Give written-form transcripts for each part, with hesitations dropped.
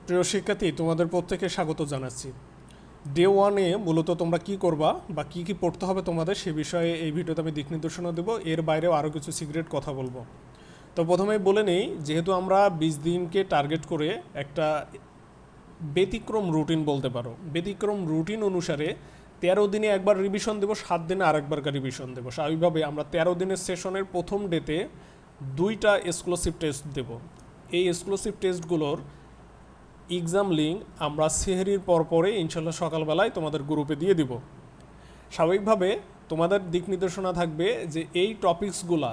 প্রিয় শিক্ষার্থী, তোমাদের প্রত্যেককে স্বাগত জানাচ্ছি। ডে ওয়ানে মূলত তোমরা কি করবা বা কি কি পড়তে হবে তোমাদের সে বিষয়ে এই ভিডিওতে আমি দিক নির্দেশনা দেবো। এর বাইরেও আরও কিছু সিক্রেট কথা বলবো। তো প্রথমেই বলে নেই, যেহেতু আমরা 20 দিনকে টার্গেট করে একটা ব্যতিক্রম রুটিন বলতে পারো, ব্যতিক্রম রুটিন অনুসারে 13 দিনে একবার রিভিশন দেবো, 7 দিনে আরেকবার রিভিশন দেবো। স্বাভাবিকভাবে আমরা 13 দিনের সেশনের প্রথম ডেতে 2টা এক্সক্লুসিভ টেস্ট দেব। এই এক্সক্লুসিভ টেস্টগুলোর এক্সাম লিঙ্ক আমরা সেহরির পরে ইনশাল্লাহ সকালবেলায় তোমাদের গ্রুপে দিয়ে দিব। স্বাভাবিকভাবে তোমাদের দিক নির্দেশনা থাকবে যে এই টপিকসগুলা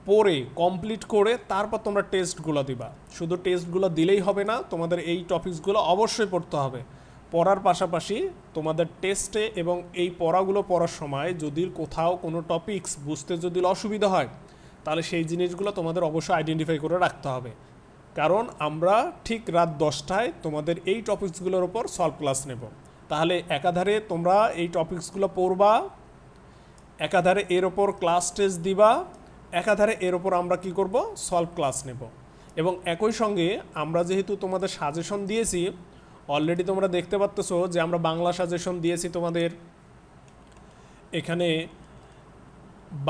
পড়ে কমপ্লিট করে তারপর তোমরা টেস্টগুলো দিবা। শুধু টেস্টগুলো দিলেই হবে না, তোমাদের এই টপিকসগুলো অবশ্যই পড়তে হবে। পড়ার পাশাপাশি তোমাদের টেস্টে এবং এই পড়াগুলো পড়ার সময় যদি কোথাও কোনো টপিকস বুঝতে যদি অসুবিধা হয়, তাহলে সেই জিনিসগুলো তোমাদের অবশ্যই আইডেন্টিফাই করে রাখতে হবে। কারণ আমরা ঠিক রাত 10টায় তোমাদের এই টপিকসগুলোর ওপর সলভ ক্লাস নেব। তাহলে একাধারে তোমরা এই টপিকসগুলো পড়বা, একাধারে এর ওপর ক্লাস টেস্ট দিবা, একাধারে এর ওপর আমরা কি করব, সলভ ক্লাস নেব। এবং একই সঙ্গে আমরা যেহেতু তোমাদের সাজেশন দিয়েছি, অলরেডি তোমরা দেখতে পাচ্ছ যে আমরা বাংলা সাজেশন দিয়েছি তোমাদের। এখানে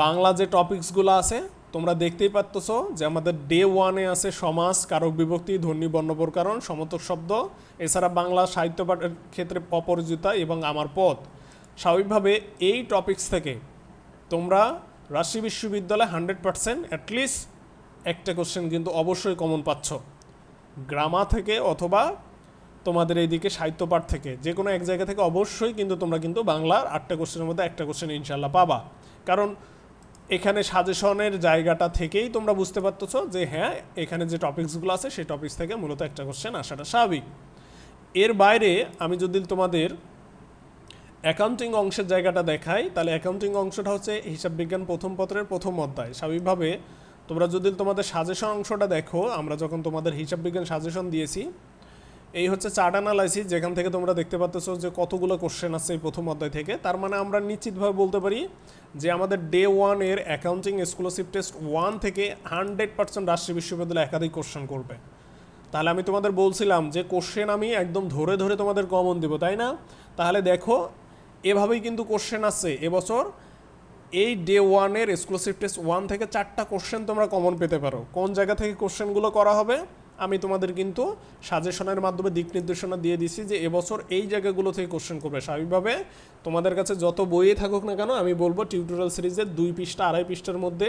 বাংলা যে টপিকসগুলো আছে তোমরা দেখতেই পাচ্ছ যে আমাদের ডে ওয়ানে আছে সমাস, কারক বিভক্তি, ধ্বনি, বর্ণ, প্রকরণ, সমর্থক শব্দ, এছাড়া বাংলা সাহিত্য পাঠের ক্ষেত্রে অপরিচিতা এবং আমার পথ। স্বাভাবিকভাবে এই টপিকস থেকে তোমরা রাজশাহী বিশ্ববিদ্যালয়ে 100% অ্যাটলিস্ট একটা কোশ্চেন কিন্তু অবশ্যই কমন পাচ্ছ, গ্রামার থেকে অথবা তোমাদের এইদিকে সাহিত্য পাঠ থেকে, যে কোনো এক জায়গা থেকে অবশ্যই কিন্তু তোমরা কিন্তু বাংলার 8টা কোশ্চেনের মধ্যে একটা কোশ্চেন ইনশাল্লাহ পাবা। কারণ এখানে সাজেশনের জায়গাটা থেকেই তোমরা বুঝতে পারতেছ যে হ্যাঁ, এখানে যে টপিকসগুলো আছে সেই টপিকস থেকে মূলত একটা কোশ্চেন আসাটা স্বাভাবিক। এর বাইরে আমি যদি তোমাদের অ্যাকাউন্টিং অংশের জায়গাটা দেখাই, তাহলে অ্যাকাউন্টিং অংশটা হচ্ছে হিসাব বিজ্ঞান প্রথম পত্রের প্রথম অধ্যায়। স্বাভাবিকভাবে তোমরা যদি তোমাদের সাজেশন অংশটা দেখো, আমরা যখন তোমাদের হিসাব বিজ্ঞান সাজেশন দিয়েছি, এই হচ্ছে চার্ট অ্যানালাইসিস, যেখান থেকে তোমরা দেখতে পাচ্ছ যে কতগুলো কোশ্চেন আছে এই প্রথম অধ্যায় থেকে। তার মানে আমরা নিশ্চিতভাবে বলতে পারি যে আমাদের ডে ওয়ানের অ্যাকাউন্টিং এক্সক্লুসিভ টেস্ট 1 থেকে 100% রাজশাহী বিশ্ববিদ্যালয় একাধিক কোশ্চেন করবে। তাহলে আমি তোমাদের বলছিলাম যে কোশ্চেন আমি একদম ধরে ধরে তোমাদের কমন দেবো, তাই না? তাহলে দেখো এভাবেই কিন্তু কোশ্চেন আসছে এবছর। এই ডে ওয়ানের এক্সক্লুসিভ টেস্ট 1 থেকে 4টা কোশ্চেন তোমরা কমন পেতে পারো। কোন জায়গা থেকে কোশ্চেনগুলো করা হবে আমি তোমাদের কিন্তু সাজেশনের মাধ্যমে দিক নির্দেশনা দিয়ে দিছি যে এবছর এই জায়গাগুলো থেকে কোশ্চেন করবে। স্বাভাবিকভাবে তোমাদের কাছে যত বইয়ে থাকুক না কেন, আমি বলবো টিউটোরিয়াল সিরিজের 2 পৃষ্ঠা 2.5 পৃষ্ঠার মধ্যে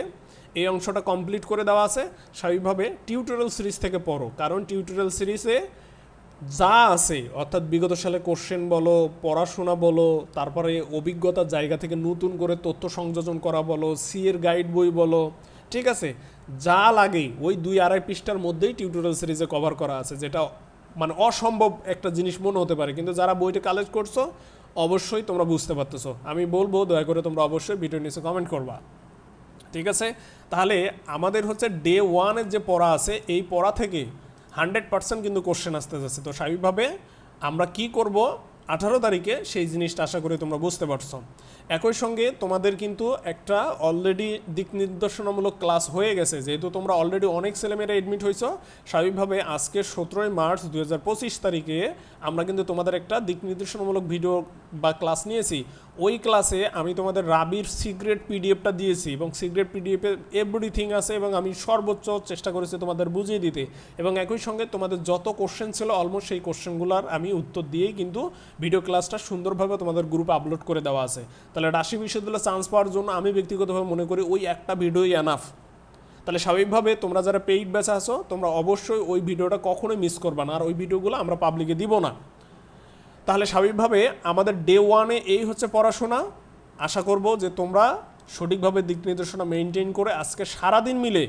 এই অংশটা কমপ্লিট করে দেওয়া আছে। স্বাভাবিকভাবে টিউটোরিয়াল সিরিজ থেকে পড়ো, কারণ টিউটোরিয়াল সিরিজে যা আছে, অর্থাৎ বিগত সালে কোশ্চেন বলো, পড়াশোনা বলো, তারপরে অভিজ্ঞতার জায়গা থেকে নতুন করে তথ্য সংযোজন করা বলো, সিএর গাইড বই বলো, ঠিক আছে, যা লাগে ওই 2-2.5 পৃষ্ঠার মধ্যেই টিউটোরিয়াল সিরিজে কভার করা আছে, যেটা মানে অসম্ভব একটা জিনিস মনে হতে পারে, কিন্তু যারা বইটা কালেক্ট করছো অবশ্যই তোমরা বুঝতে পারতেছো। আমি বলবো দয়া করে তোমরা অবশ্যই ভিডিওর নিচে কমেন্ট করবা, ঠিক আছে? তাহলে আমাদের হচ্ছে ডে ওয়ানের যে পড়া আছে এই পড়া থেকে 100% কিন্তু কোশ্চেন আসতে যাচ্ছে। তো স্বাভাবিকভাবে আমরা কি করব 18 তারিখে সেই জিনিসটা আশা করি তোমরা বুঝতে পারছো। একই সঙ্গে তোমাদের কিন্তু একটা অলরেডি দিক নির্দেশনামূলক ক্লাস হয়ে গেছে, যেহেতু তোমরা অলরেডি অনেক ছেলেমেয়েরা এডমিট হয়েছো। স্বাভাবিকভাবে আজকে 17 মার্চ 2025 তারিখে আমরা কিন্তু তোমাদের একটা দিক নির্দেশনামূলক ভিডিও বা ক্লাস নিয়েছি। ওই ক্লাসে আমি তোমাদের রাবির সিক্রেট পিডিএফটা দিয়েছি এবং সিক্রেট পিডিএফে এভরিথিং আছে এবং আমি সর্বোচ্চ চেষ্টা করেছি তোমাদের বুঝিয়ে দিতে, এবং একই সঙ্গে তোমাদের যত কোশ্চেন ছিল অলমোস্ট সেই কোশ্চেনগুলোর আমি উত্তর দিয়েই কিন্তু ভিডিও ক্লাসটা সুন্দরভাবে তোমাদের গ্রুপে আপলোড করে দেওয়া আছে। তাহলে রাজশাহী বিশ্ববিদ্যালয়ে চান্স পাওয়ার জন্য আমি ব্যক্তিগতভাবে মনে করি ওই একটা ভিডিওই এনাফ। তাহলে স্বাভাবিকভাবে তোমরা যারা পেইড ব্যাচে আসো তোমরা অবশ্যই ওই ভিডিওটা কখনোই মিস করবা না, আর ওই ভিডিওগুলো আমরা পাবলিকে দিব না। তাহলে স্বাভাবিকভাবে আমাদের ডে ওয়ানে এই হচ্ছে পড়াশোনা। আশা করব যে তোমরা সঠিকভাবে দিক নির্দেশনা মেনটেন করে আজকে সারাদিন মিলে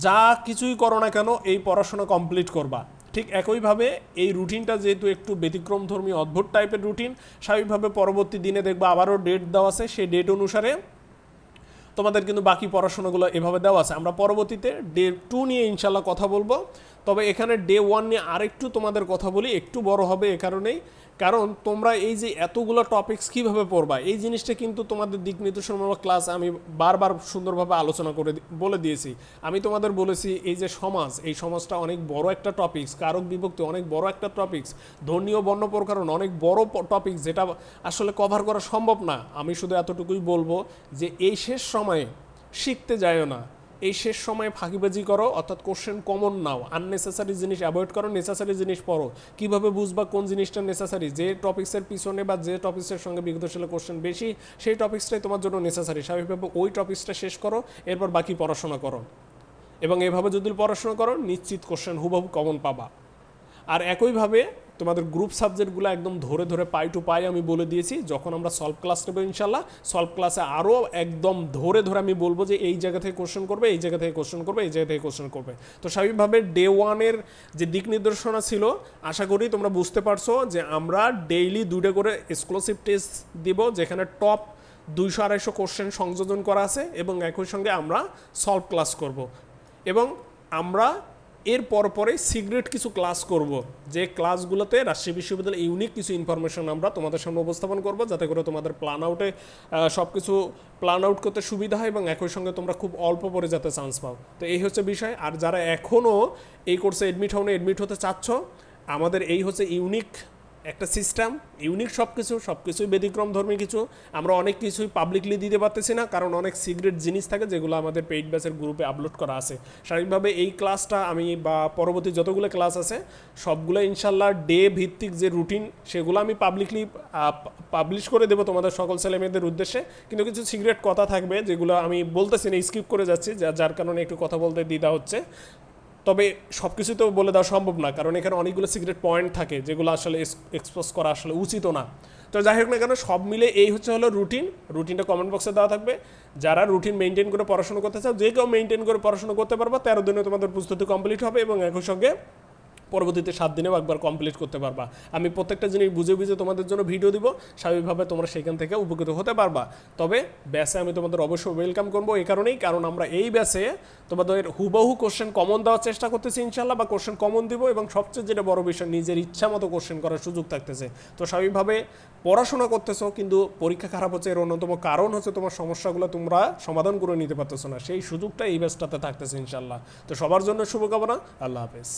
যা কিছুই করো না কেন এই পড়াশোনা কমপ্লিট করবা। ঠিক একইভাবে এই রুটিনটা যেহেতু একটু ব্যতিক্রমধর্মী অদ্ভুত টাইপের রুটিন, স্বাভাবিকভাবে পরবর্তী দিনে দেখবা আবারও ডেট দেওয়া আছে, সেই ডেট অনুসারে তোমাদের কিন্তু বাকি পড়াশোনাগুলো এভাবে দেওয়া আছে। আমরা পরবর্তীতে ডে 2 নিয়ে ইনশাল্লাহ কথা বলবো। তবে এখানে ডে 1 নিয়ে আরেকটু তোমাদের কথা বলি, একটু বড় হবে এ কারণেই, কারণ তোমরা এই যে এতগুলো টপিকস কিভাবে পড়বা এই জিনিসটা কিন্তু তোমাদের দিক নির্দেশনামূলক ক্লাস আমি বারবার সুন্দরভাবে আলোচনা করে বলে দিয়েছি। আমি তোমাদের বলেছি এই যে সমাজ, এই সমাজটা অনেক বড় একটা টপিকস, কারক বিভক্তি অনেক বড় একটা টপিকস, ধ্বনীয় বর্ণ প্রকরণ অনেক বড় টপিক, যেটা আসলে কভার করা সম্ভব না। আমি শুধু এতটুকুই বলবো যে এই শেষ সময়ে শিখতে যায়ও না, এই শেষ সময়ে ফাঁকিবাজি করো, অর্থাৎ কোশ্চেন কমন নাও, আননেসেসারি জিনিস অ্যাভয়েড করো, নেসেসারি জিনিস পড়ো। কীভাবে বুঝবা কোন জিনিসটা নেসেসারি? যে টপিক্সের পিছনে বা যে টপিক্সের সঙ্গে বিগত সালে কোশ্চেন বেশি সেই টপিক্সটাই তোমার জন্য নেসেসারি, স্বাভাবিকভাবে ওই টপিক্সটা শেষ করো, এরপর বাকি পড়াশোনা করো। এবং এভাবে যদি পড়াশোনা করো নিশ্চিত কোশ্চেন হুবহু কমন পাবা। আর একইভাবে তোমাদের গ্রুপ সাবজেক্টগুলো একদম ধরে ধরে পাই টু পাই আমি বলে দিয়েছি। যখন আমরা সলভ ক্লাস নেব ইনশাল্লাহ, সলভ ক্লাসে আরও একদম ধরে ধরে আমি বলবো যে এই জায়গা থেকে কোশ্চেন করবে, এই জায়গা থেকে কোশ্চেন করবে, এই জায়গা থেকে কোশ্চেন করবে। তো স্বাভাবিকভাবে ডে 1-এর যে দিক নির্দেশনা ছিল আশা করি তোমরা বুঝতে পারছো যে আমরা ডেইলি 2টা করে এক্সক্লুসিভ টেস্ট দিব, যেখানে টপ 200-250 কোশ্চেন সংযোজন করা আছে, এবং একই সঙ্গে আমরা সলভ ক্লাস করব। এবং আমরা এর পরে সিক্রেট কিছু ক্লাস করব, যে ক্লাসগুলোতে রাজশাহী বিশ্ববিদ্যালয়ের ইউনিক কিছু ইনফরমেশন আমরা তোমাদের সামনে উপস্থাপন করব, যাতে করে তোমাদের প্ল্যান আউটে সব কিছু প্ল্যান আউট করতে সুবিধা হয় এবং একই সঙ্গে তোমরা খুব অল্প পরে যাতে চান্স পাও। তো এই হচ্ছে বিষয়। আর যারা এখনও এই কোর্সে এডমিট হতে চাচ্ছ, আমাদের এই হচ্ছে ইউনিক একটা সিস্টেম, ইউনিক সব কিছুই ব্যতিক্রম ধর্মী কিছু। আমরা অনেক কিছুই পাবলিকলি দিতে পারতেছি না, কারণ অনেক সিক্রেট জিনিস থাকে যেগুলো আমাদের পেইড ব্যাচের গ্রুপে আপলোড করা আছে। স্বাভাবিকভাবে এই ক্লাসটা আমি বা পরবর্তী যতগুলো ক্লাস আছে সবগুলো ইনশাল্লাহ ডে ভিত্তিক যে রুটিন সেগুলো আমি পাবলিকলি পাবলিশ করে দেবো তোমাদের সকল ছেলেমেয়েদের উদ্দেশ্যে। কিন্তু কিছু সিক্রেট কথা থাকবে যেগুলো আমি বলতেছি না, স্কিপ করে যাচ্ছি, যার কারণে একটু কথা বলতে দ্বিধা হচ্ছে। তবে সব কিছু তো বলে দেওয়া সম্ভব না, কারণ এখানে অনেকগুলো সিক্রেট পয়েন্ট থাকে যেগুলো আসলে এক্সপোজ করা আসলে উচিত না। তো যাই হোক না কেন, সব মিলে এই হলো রুটিনটা কমেন্ট বক্সে দেওয়া থাকবে। যারা রুটিন মেনটেন করে পড়াশোনা করতে চাও, যে কেউ মেনটেন করে পড়াশোনা করতে পারবা, 13 দিনে তোমাদের প্রস্তুতি কমপ্লিট হবে এবং একই সঙ্গে পরবর্তীতে 7 দিনেও একবার কমপ্লিট করতে পারবা। আমি প্রত্যেকটা জিনিস বুঝে তোমাদের জন্য ভিডিও দিব, স্বাভাবিকভাবে তোমরা সেখান থেকে উপকৃত হতে পারবা। তবে ব্যাসে আমি তোমাদের অবশ্যই ওয়েলকাম করবো এই কারণেই, কারণ আমরা এই ব্যাসে তোমাদের হুবহু কোশ্চেন কমন দেওয়ার চেষ্টা করতেছি ইনশাল্লাহ, বা কোশ্চেন কমন দিব, এবং সবচেয়ে যেটা বড় বিষয় নিজের ইচ্ছা মতো কোশ্চেন করার সুযোগ থাকতেছে। তো স্বাভাবিকভাবে পড়াশোনা করতেছো কিন্তু পরীক্ষা খারাপ হচ্ছে, এর অন্যতম কারণ হচ্ছে তোমার সমস্যাগুলো তোমরা সমাধান করে নিতে পারতেছো না, সেই সুযোগটা এই ব্যাচটাতে থাকতেছে ইনশাল্লাহ। তো সবার জন্য শুভকামনা, আল্লাহ হাফেজ।